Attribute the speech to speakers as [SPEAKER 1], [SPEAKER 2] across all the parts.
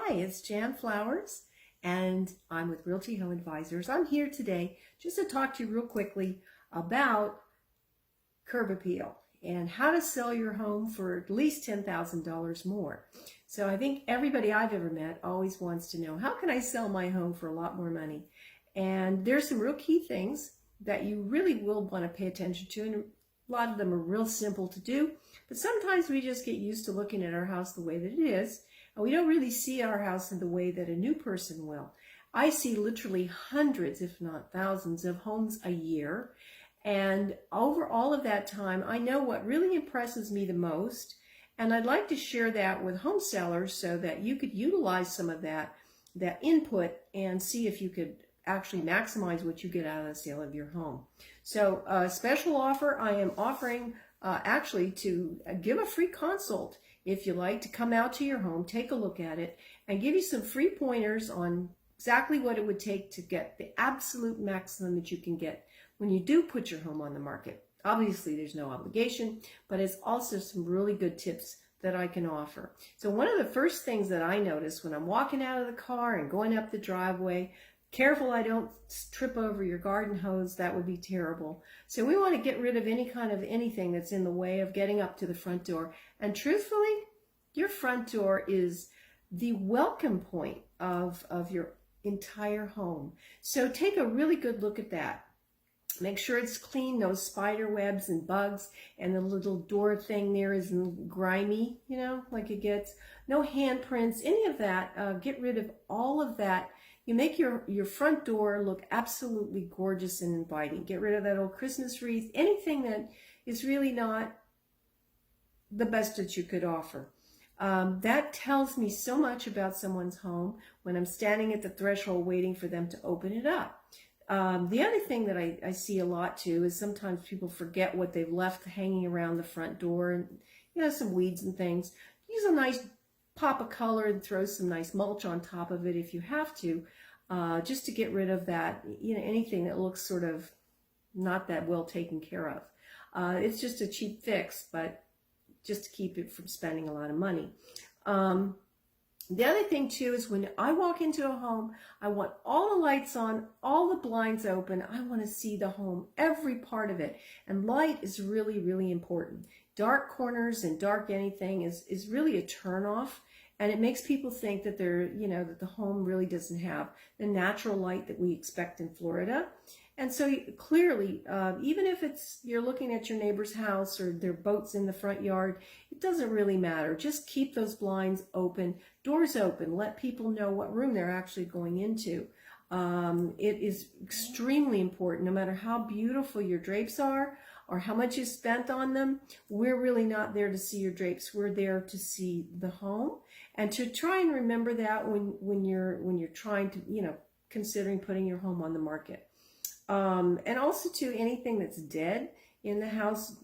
[SPEAKER 1] Hi, it's Jann Flowers, and I'm with Realty Home Advisors. I'm here today just to talk to you real quickly about curb appeal and how to sell your home for at least $10,000 more. So I think everybody I've ever met always wants to know, how can I sell my home for a lot more money? And there's some real key things that you really will want to pay attention to, and a lot of them are real simple to do, but sometimes we just get used to looking at our house the way that it is, and we don't really see our house in the way that a new person will. I see literally hundreds, if not thousands, of homes a year, and over all of that time, I know what really impresses me the most, and I'd like to share that with home sellers so that you could utilize some of that input and see if you could actually maximize what you get out of the sale of your home. So a special offer I am offering actually to give a free consult if you like, to come out to your home, take a look at it, and give you some free pointers on exactly what it would take to get the absolute maximum that you can get when you do put your home on the market. Obviously, there's no obligation, but it's also some really good tips that I can offer. So one of the first things that I notice when I'm walking out of the car and going up the driveway, careful I don't trip over your garden hose, that would be terrible. So we want to get rid of anything that's in the way of getting up to the front door. And truthfully, your front door is the welcome point of your entire home. So take a really good look at that. Make sure it's clean, no spider webs and bugs, and the little door thing there isn't grimy, like it gets. No handprints, any of that. Get rid of all of that. You make your front door look absolutely gorgeous and inviting. Get rid of that old Christmas wreath, anything that is really not the best that you could offer. That tells me so much about someone's home when I'm standing at the threshold waiting for them to open it up. The other thing that I see a lot too is sometimes people forget what they've left hanging around the front door, and some weeds and things. Use a nice pop of color and throw some nice mulch on top of it if you have to, just to get rid of that, anything that looks sort of not that well taken care of. It's just a cheap fix, but just to keep it from spending a lot of money. The other thing too is when I walk into a home, I want all the lights on, all the blinds open. I want to see the home, every part of it. And light is really, really important. Dark corners and dark anything is really a turnoff. And it makes people think that that the home really doesn't have the natural light that we expect in Florida. And so clearly, even if you're looking at your neighbor's house or their boats in the front yard, it doesn't really matter. Just keep those blinds open, doors open, let people know what room they're actually going into. It is extremely important, no matter how beautiful your drapes are or how much you spent on them. We're really not there to see your drapes. We're there to see the home, and to try and remember that when you're trying to, considering putting your home on the market. And also to anything that's dead in the house,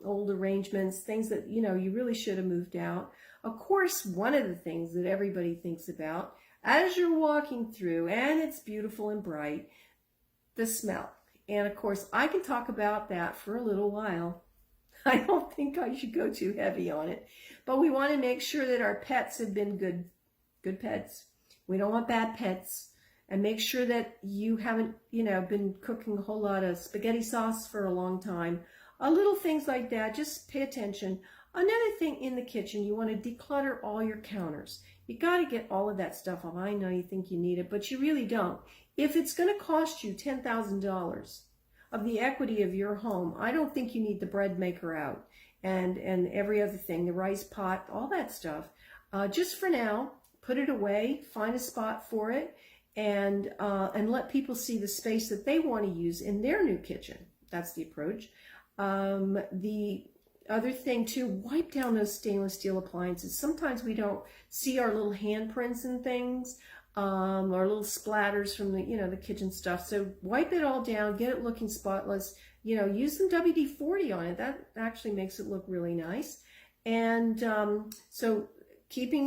[SPEAKER 1] old arrangements, things that, you really should have moved out. Of course, one of the things that everybody thinks about as you're walking through, and it's beautiful and bright, the smell. And of course, I can talk about that for a little while. I don't think I should go too heavy on it, but we want to make sure that our pets have been good pets. We don't want bad pets. And make sure that you haven't, been cooking a whole lot of spaghetti sauce for a long time. Little things like that, just pay attention. Another thing in the kitchen, you want to declutter all your counters. You got to get all of that stuff off. I know you think you need it, but you really don't. If it's going to cost you $10,000 of the equity of your home, I don't think you need the bread maker out and every other thing, the rice pot, all that stuff. Just for now, put it away, find a spot for it, and let people see the space that they want to use in their new kitchen. That's the approach. The other thing too, wipe down those stainless steel appliances. Sometimes we don't see our little handprints and things, or little splatters from the kitchen stuff. So wipe it all down, get it looking spotless. Use some WD-40 on it. That actually makes it look really nice. And so keeping